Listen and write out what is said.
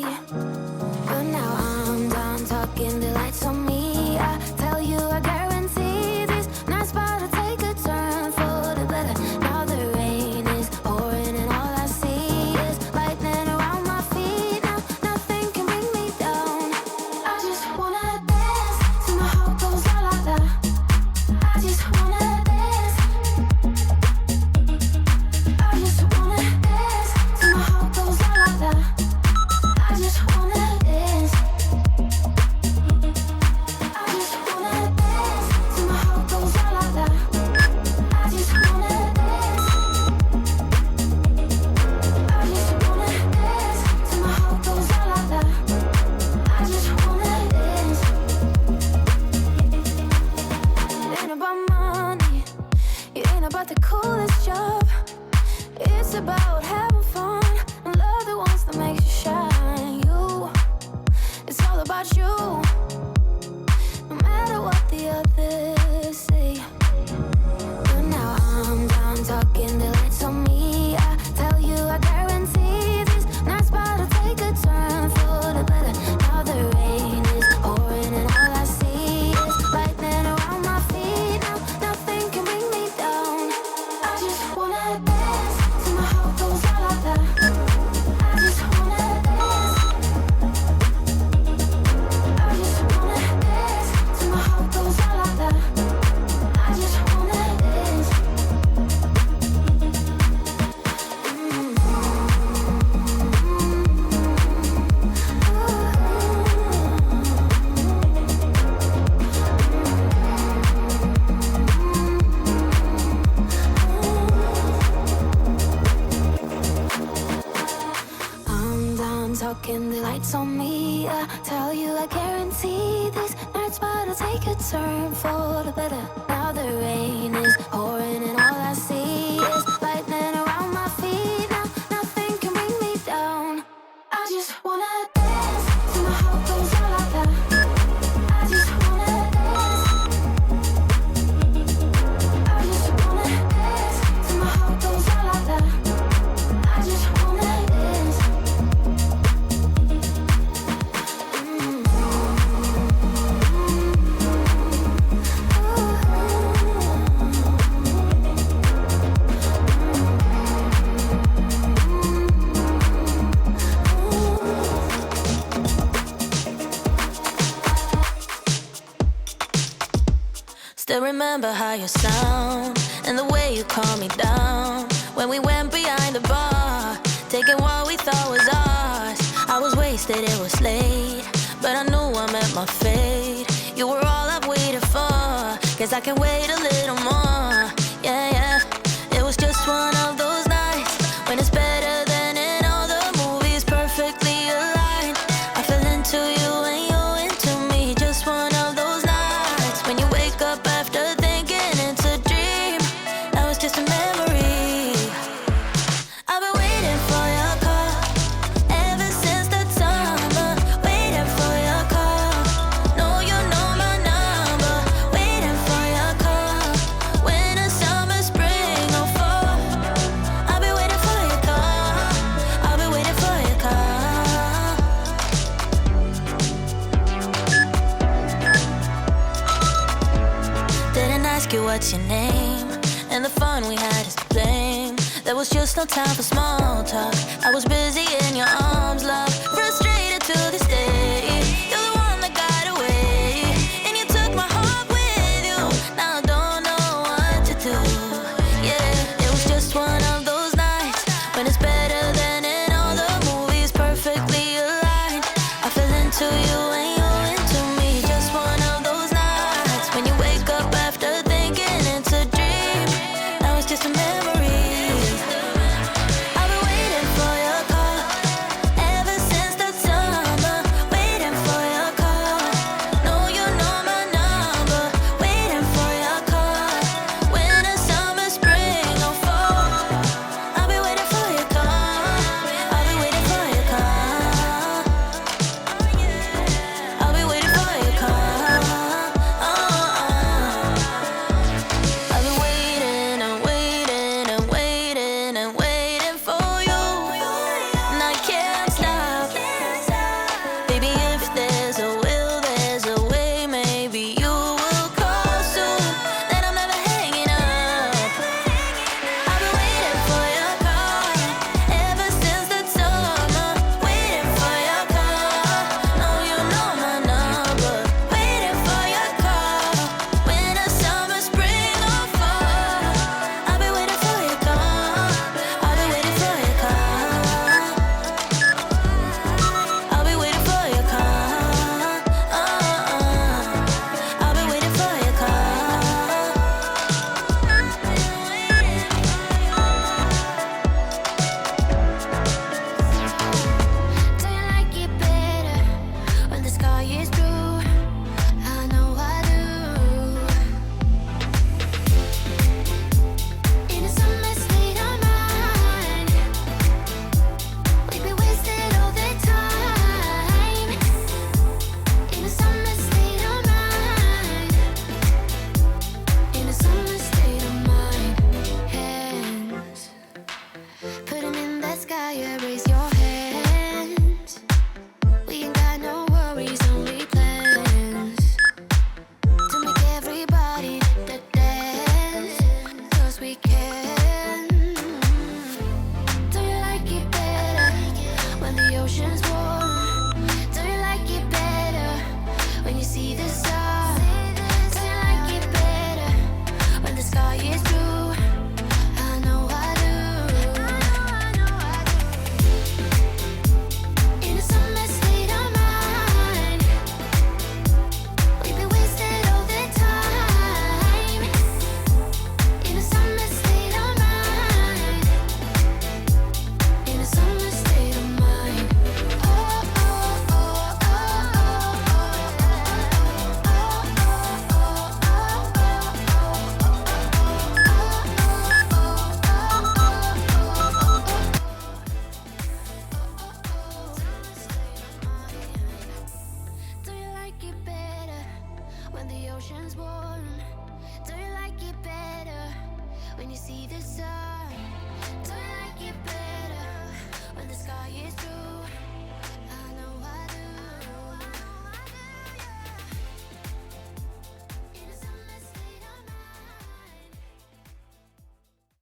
But now I'm done talking, the lights on me. I tell you, I guarantee these nights about to take a turn for the better. Now the rain is pouring and all I see is lightning around my feet. Now nothing can bring me down. I just wanna dance till my heart goes la la la. I just wanna dance. I just wanna dance till my heart goes la la la. I just wanna dance. I just wanna dance till my heart goes la la la. I just wanna dance. I just wanna dance till my heart goes la la la. I just wanna dance. It ain't about money. It ain't about the coolest job. It's about having fun and love that wants to make you shine. It's all about you, no matter what the others say. But now I'm done talking, the lights on me. I tell you, I guarantee these nights about to take a turn for the better. Now the rain is pouring and all I see is lightning around my feet. Now nothing can bring me down. I just wanna dance till my heart goes la la la. I just wanna dance. I just wanna dance till my heart goes la la la. I just wanna dance. I'm done talking, the lights on me. I tell you, I guarantee these nights about to take a turn for the better. Now the rain is pouring and all I see is lightning around my feet. Now nothing can bring me down. I just wanna dance till my heart goes la la la. I just wanna dance. I just wanna dance till my heart goes la la la. I just wanna dance. Still remember how you sound and the way you calm me down when we went behind the bar, taking what we thought was ours. I was wasted, it was late, but I knew I met my fate. You were all I've waited for, guess I can wait a little more. Yeah, yeah, it was just one of those nights when it's better than in all the movies, perfectly aligned. I fell into you and you into me, just one of those nights when you wake up after thinking it's a dream. Now it's just a memory. I've been waiting for your call ever since that summer, waiting for your call. Know you know my number, waiting for your call. Winter, summer, spring, or fall, I'll be waiting for your call. I'll be waiting for your call. Didn't ask you what's your name, and the fun we had is to blame. There was just no time for small talk. I was busy in your arms, love, frustrated to this day. You're the one that got away, and you took my heart with you. Now I don't know what to do. Yeah, it was just one of those nights when it's better than in all the movies, perfectly aligned. I fell into you and you into me, just one of those nights when you wake up after thinking it's a dream. Now it's just a memory. I've been waiting for your call ever since that ocean's warm. Do you like it better when you see the sun? Do you like it better when the sky is blue?